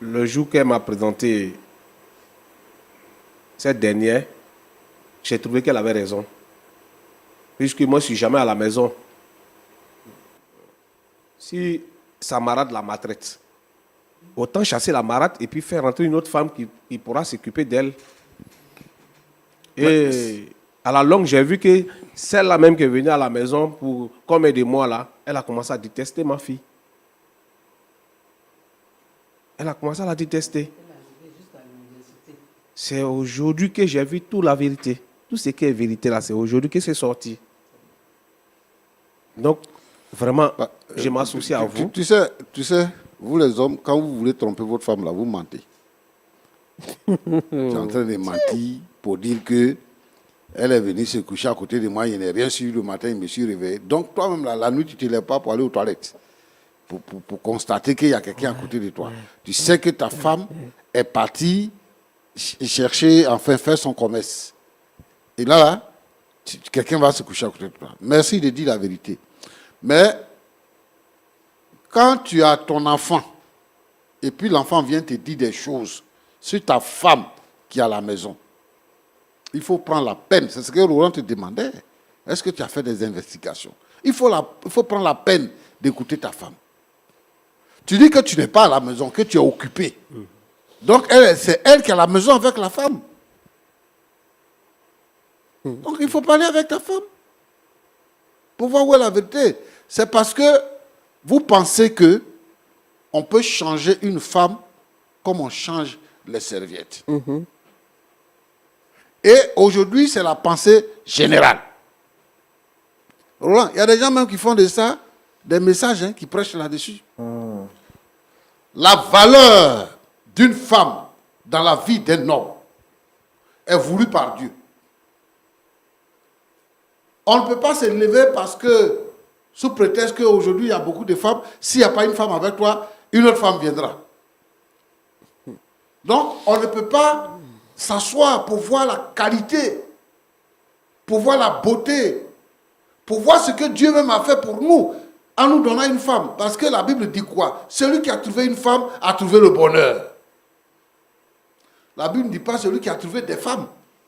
le jour qu'elle m'a présenté cette dernière, j'ai trouvé qu'elle avait raison. Puisque moi, je ne suis jamais à la maison. Si sa marade la maltraite, autant chasser la marade et puis faire rentrer une autre femme qui pourra s'occuper d'elle. Et à la longue, j'ai vu que celle-là même qui est venue à la maison pour combien de mois là, elle a commencé à détester ma fille. Elle a commencé à la détester. C'est aujourd'hui que j'ai vu toute la vérité. Tout ce qui est vérité là, c'est aujourd'hui que c'est sorti. Donc, vraiment, je m'associe à vous. Tu sais, vous les hommes, quand vous voulez tromper votre femme là, vous mentez. Tu es en train de mentir pour dire que elle est venue se coucher à côté de moi, je n'ai rien su le matin, je me suis réveillé. Donc toi-même, la nuit, tu ne te lèves pas pour aller aux toilettes, pour constater qu'il y a quelqu'un à côté de toi. Tu sais que ta femme est partie chercher, enfin, faire son commerce. Et là, quelqu'un va se coucher à côté de toi. Merci de dire la vérité. Mais quand tu as ton enfant, et puis l'enfant vient te dire des choses sur ta femme qui est à la maison, il faut prendre la peine. C'est ce que Laurent te demandait. Est-ce que tu as fait des investigations? Il faut prendre la peine d'écouter ta femme. Tu dis que tu n'es pas à la maison, que tu es occupé. Donc, c'est elle qui est à la maison avec la femme. Donc, il faut parler avec ta femme pour voir où est la vérité. C'est parce que vous pensez que on peut changer une femme comme on change les serviettes. Et aujourd'hui, c'est la pensée générale. Roland, il y a des gens même qui font de ça des messages qui prêchent là-dessus. La valeur d'une femme dans la vie d'un homme est voulue par Dieu. On ne peut pas se lever parce que, sous prétexte qu'aujourd'hui, il y a beaucoup de femmes, s'il n'y a pas une femme avec toi, une autre femme viendra. Donc, on ne peut pas s'asseoir pour voir la qualité, pour voir la beauté, pour voir ce que Dieu même a fait pour nous. en nous donnant une femme. Parce que la Bible dit quoi? Celui qui a trouvé une femme a trouvé le bonheur. La Bible ne dit pas celui qui a trouvé des femmes.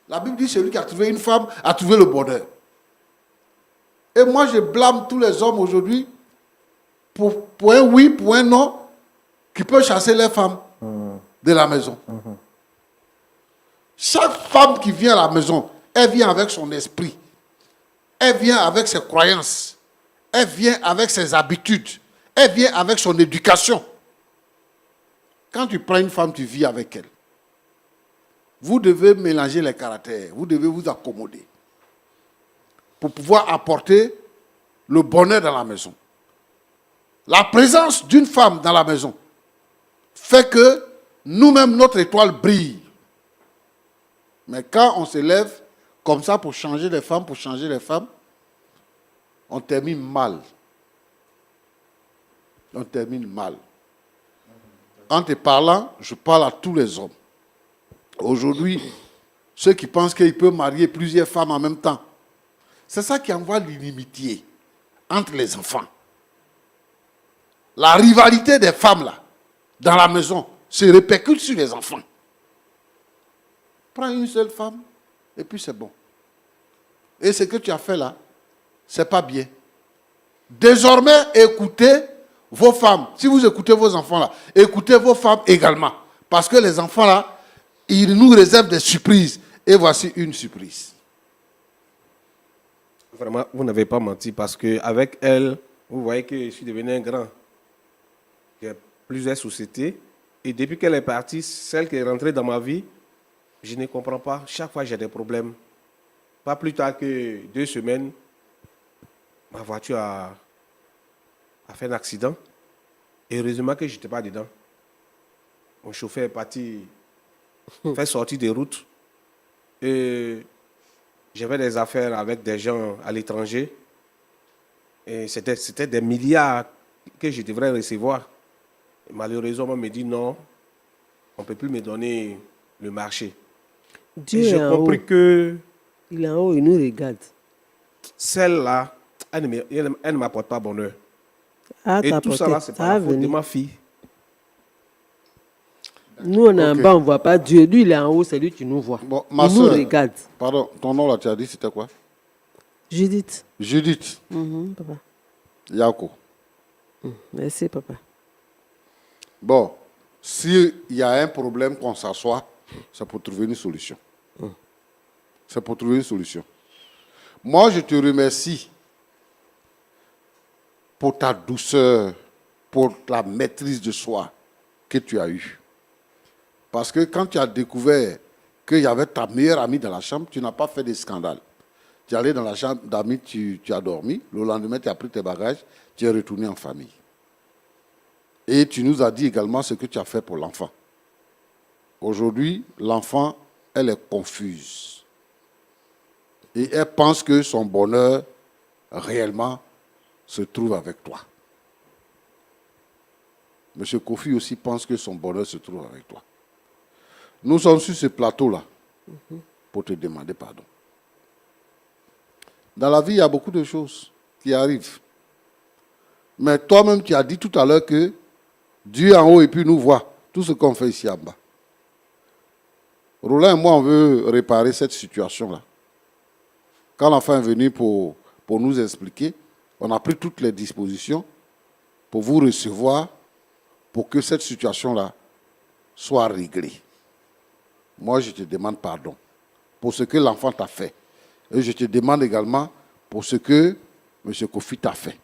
La Bible dit celui qui a trouvé une femme a trouvé le bonheur. Et moi, je blâme tous les hommes aujourd'hui pour un oui, pour un non, qui peut chasser les femmes de la maison. Chaque femme qui vient à la maison, elle vient avec son esprit. Elle vient avec ses croyances. Elle vient avec ses habitudes. Elle vient avec son éducation. Quand tu prends une femme, tu vis avec elle. Vous devez mélanger les caractères. Vous devez vous accommoder pour pouvoir apporter le bonheur dans la maison. La présence d'une femme dans la maison fait que nous-mêmes, notre étoile brille. Mais quand on se lève comme ça pour changer les femmes, on termine mal. On termine mal. En te parlant, je parle à tous les hommes. Aujourd'hui, ceux qui pensent qu'ils peuvent marier plusieurs femmes en même temps, c'est ça qui envoie l'inimitié entre les enfants. La rivalité des femmes là, dans la maison, se répercute sur les enfants. Prends une seule femme et puis c'est bon. Et ce que tu as fait là, c'est pas bien. Désormais, écoutez vos femmes. Si vous écoutez vos enfants là, écoutez vos femmes également. Parce que les enfants là, ils nous réservent des surprises. Et voici une surprise. Vraiment, vous n'avez pas menti parce qu'avec elle, vous voyez que je suis devenu un grand. Il y a plusieurs sociétés. Et depuis qu'elle est partie, celle qui est rentrée dans ma vie, je ne comprends pas. Chaque fois, j'ai des problèmes. Pas plus tard que 2 semaines, ma voiture a fait un accident. Et heureusement que je n'étais pas dedans. Mon chauffeur est parti faire sortir des routes. Et j'avais des affaires avec des gens à l'étranger. Et c'était des milliards que je devrais recevoir. Et malheureusement, on me dit non, on ne peut plus me donner le marché. Dieu Et j'ai est en haut. compris que Il est en haut, il nous regarde. celle-là, elle ne m'apporte pas bonheur. Ah, Et t'as tout ça, porté. là, c'est Ça par va la faute de venir. ma fille. Nous, on est en Ok. bas, on ne voit pas Dieu. Lui, il est en haut, c'est lui qui nous voit. Bon, ma il nous soeur, regarde. pardon, ton nom là, tu as dit c'était quoi? Judith. Judith Papa. Yako. Merci, papa. Bon, s'il y a un problème qu'on s'assoit, c'est pour trouver une solution. C'est pour trouver une solution. Moi, je te remercie pour ta douceur, pour la maîtrise de soi que tu as eue. Parce que quand tu as découvert qu'il y avait ta meilleure amie dans la chambre, tu n'as pas fait de scandale. Tu es allé dans la chambre d'amis, tu as dormi. Le lendemain, tu as pris tes bagages, tu es retourné en famille. Et tu nous as dit également ce que tu as fait pour l'enfant. Aujourd'hui, l'enfant, elle est confuse. Et elle pense que son bonheur, réellement, se trouve avec toi. Monsieur Kofi aussi pense que son bonheur se trouve avec toi. Nous sommes sur ce plateau-là pour te demander pardon. Dans la vie, il y a beaucoup de choses qui arrivent. Mais toi-même, tu as dit tout à l'heure que Dieu en haut et puis nous voit tout ce qu'on fait ici en bas. Roland et moi, on veut réparer cette situation-là. Quand l'enfant est venu pour nous expliquer, on a pris toutes les dispositions pour vous recevoir, pour que cette situation-là soit réglée. Moi, je te demande pardon pour ce que l'enfant t'a fait. Et je te demande également pour ce que M. Kofi t'a fait.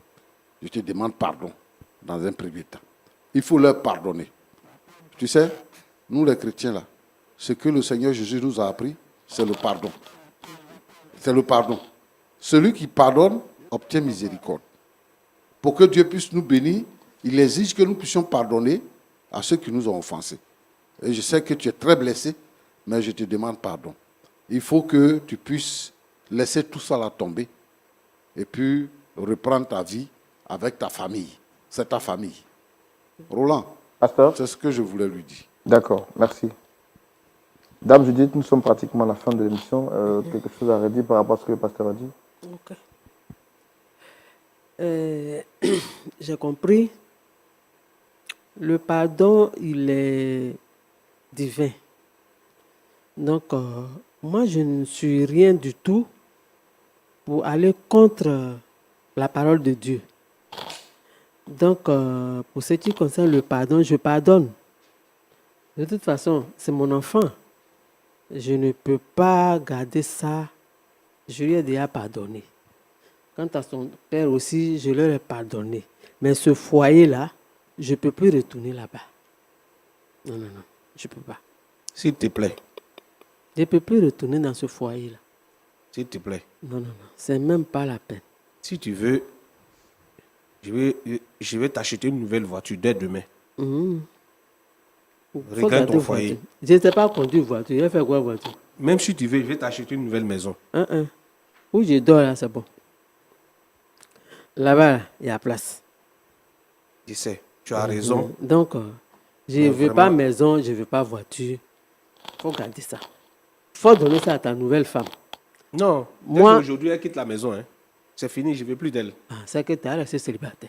Je te demande pardon dans un premier temps. Il faut leur pardonner. Tu sais, nous les chrétiens là, ce que le Seigneur Jésus nous a appris, c'est le pardon. C'est le pardon. Celui qui pardonne obtient miséricorde. Pour que Dieu puisse nous bénir, il exige que nous puissions pardonner à ceux qui nous ont offensés. Et je sais que tu es très blessé, mais je te demande pardon. Il faut que tu puisses laisser tout ça là tomber et puis reprendre ta vie avec ta famille. C'est ta famille. Roland, Pasteur? c'est ce que je voulais lui dire. D'accord, merci. Dame Judith, nous sommes pratiquement à la fin de l'émission. Quelque chose à redire par rapport à ce que le pasteur a dit? Ok. J'ai compris. Le pardon, il est divin. Donc, moi, je ne suis rien du tout pour aller contre la parole de Dieu. Donc, pour ce qui concerne le pardon, je pardonne. De toute façon, c'est mon enfant. Je ne peux pas garder ça. Je lui ai déjà pardonné. Quant à son père aussi, je leur ai pardonné. Mais ce foyer-là, je ne peux plus retourner là-bas. Non, non, non, je ne peux pas. S'il te plaît, Je ne peux plus retourner dans ce foyer-là. s'il te plaît. Non, non, non, c'est même pas la peine. Si tu veux, je vais t'acheter une nouvelle voiture dès demain. Faut Regarde garder ton foyer. voiture. Je ne sais pas conduire voiture. Je vais faire quoi voiture? Même si tu veux, je vais t'acheter une nouvelle maison. Où je dors là, c'est bon. Là-bas, il y a place. Je sais, tu as raison. Donc, je ne Mais veux pas vraiment- maison, je ne veux pas voiture. Il faut garder ça. Il faut donner ça à ta nouvelle femme. Non, Moi- aujourd'hui, elle quitte la maison. Hein. C'est fini, je ne veux plus d'elle. Ah, c'est que tu as resté célibataire.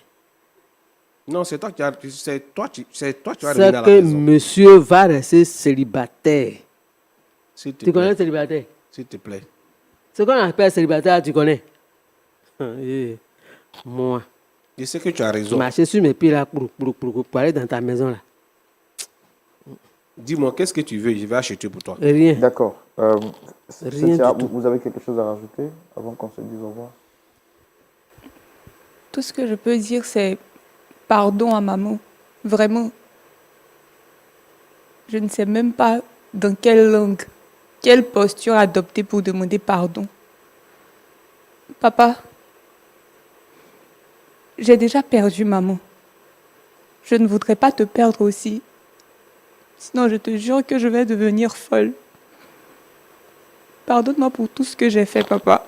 Non, c'est toi qui as revenir à C'est la que maison. monsieur va rester célibataire. S'il te Tu connais plaît. célibataire? S'il te plaît. Ce qu'on appelle célibataire, tu connais? Moi, Je sais que tu as raison. marcher sur mes pieds là pour aller dans ta maison là. Dis-moi, qu'est-ce que tu veux? Je vais acheter pour toi. Rien. D'accord. Rien Cynthia, du tout. vous avez quelque chose à rajouter avant qu'on se dise au revoir? Tout ce que je peux dire, c'est pardon à maman. Vraiment. Je ne sais même pas dans quelle langue, quelle posture adopter pour demander pardon. Papa, j'ai déjà perdu maman. Je ne voudrais pas te perdre aussi. Sinon, je te jure que je vais devenir folle. Pardonne-moi pour tout ce que j'ai fait, papa.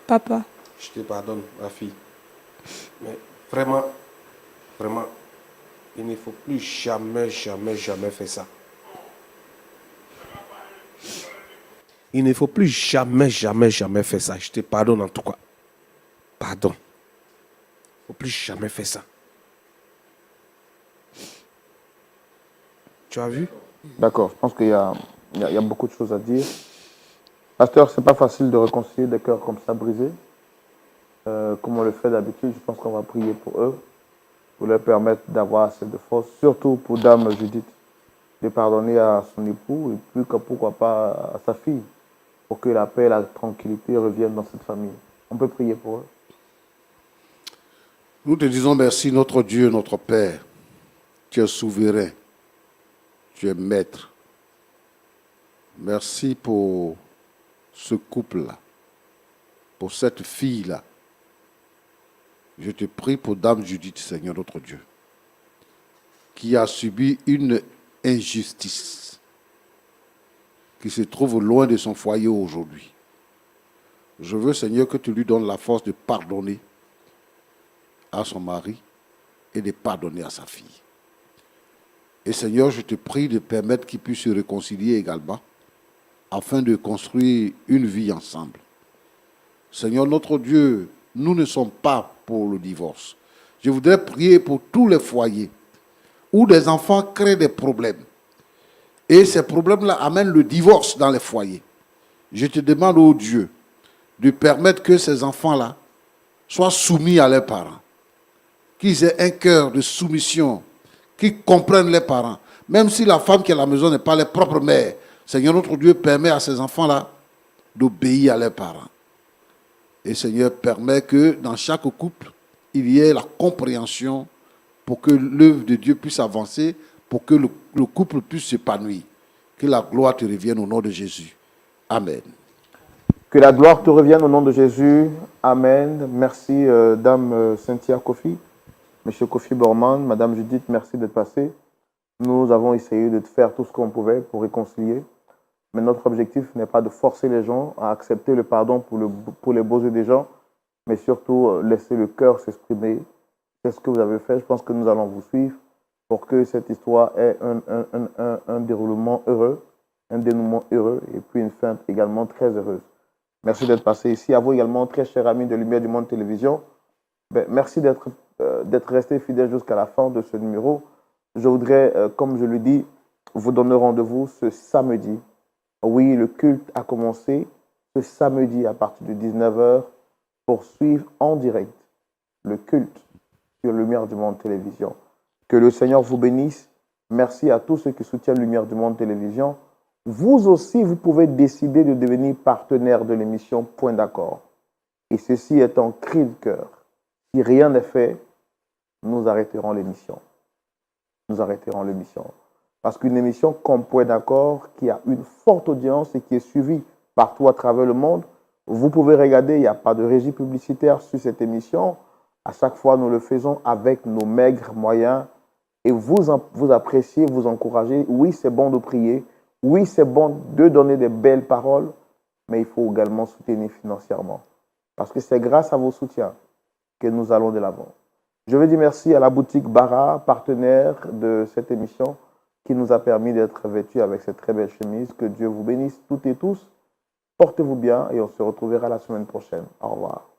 Papa, Je te pardonne, ma fille. Mais vraiment, vraiment, il ne faut plus jamais, jamais, jamais faire ça. Il ne faut plus jamais, jamais, jamais faire ça. Je te pardonne en tout cas. Pardon. Il ne faut plus jamais faire ça. Tu as vu? D'accord, je pense qu'il y a beaucoup de choses à dire. Pasteur, c'est pas facile de réconcilier des cœurs comme ça brisés. Comme on le fait d'habitude, je pense qu'on va prier pour eux, pour leur permettre d'avoir assez de force, surtout pour Dame Judith, de pardonner à son époux et puis pourquoi pas à sa fille, pour que la paix et la tranquillité reviennent dans cette famille. On peut prier pour eux. Nous te disons merci, notre Dieu, notre Père. Tu es souverain. Tu es maître. Merci pour ce couple-là, pour cette fille-là. Je te prie pour Dame Judith, Seigneur notre Dieu, qui a subi une injustice, qui se trouve loin de son foyer aujourd'hui. Je veux, Seigneur, que tu lui donnes la force de pardonner à son mari et de pardonner à sa fille. Et Seigneur, je te prie de permettre qu'ils puissent se réconcilier également, afin de construire une vie ensemble. Seigneur notre Dieu, nous ne sommes pas pour le divorce. Je voudrais prier pour tous les foyers où des enfants créent des problèmes. Et ces problèmes-là amènent le divorce dans les foyers. Je te demande, ô Dieu, de permettre que ces enfants-là soient soumis à leurs parents. Qu'ils aient un cœur de soumission, qu'ils comprennent les parents. Même si la femme qui est à la maison n'est pas leur propre mère, Seigneur notre Dieu permet à ces enfants-là d'obéir à leurs parents. Et Seigneur, permet que dans chaque couple, il y ait la compréhension pour que l'œuvre de Dieu puisse avancer, pour que le couple puisse s'épanouir. Que la gloire te revienne au nom de Jésus. Amen. Que la gloire te revienne au nom de Jésus. Amen. Merci, Dame Cynthia Kofi, Monsieur Kofi Borman, Madame Judith, merci d'être passée. Nous avons essayé de faire tout ce qu'on pouvait pour réconcilier. Mais notre objectif n'est pas de forcer les gens à accepter le pardon pour les beaux yeux des gens, mais surtout laisser le cœur s'exprimer. C'est ce que vous avez fait. Je pense que nous allons vous suivre pour que cette histoire ait un déroulement heureux, un dénouement heureux et puis une fin également très heureuse. Merci d'être passé ici. À vous également, très chers amis de Lumière du Monde Télévision. Merci d'être resté fidèle jusqu'à la fin de ce numéro. Je voudrais, comme je le dis, vous donner rendez-vous ce samedi. Oui, le culte a commencé ce samedi à partir de 19h pour suivre en direct le culte sur Lumière du Monde Télévision. Que le Seigneur vous bénisse. Merci à tous ceux qui soutiennent Lumière du Monde Télévision. Vous aussi, vous pouvez décider de devenir partenaire de l'émission Point d'accord. Et ceci est un cri de cœur. Si rien n'est fait, nous arrêterons l'émission. Nous arrêterons l'émission. Parce qu'une émission comme Point d'accord, qui a une forte audience et qui est suivie partout à travers le monde, vous pouvez regarder, il n'y a pas de régie publicitaire sur cette émission. À chaque fois, nous le faisons avec nos maigres moyens. Et vous appréciez, vous encouragez. Oui, c'est bon de prier. Oui, c'est bon de donner des belles paroles. Mais il faut également soutenir financièrement. Parce que c'est grâce à vos soutiens que nous allons de l'avant. Je veux dire merci à la boutique Bara, partenaire de cette émission, qui nous a permis d'être vêtus avec cette très belle chemise. Que Dieu vous bénisse toutes et tous. Portez-vous bien et on se retrouvera la semaine prochaine. Au revoir.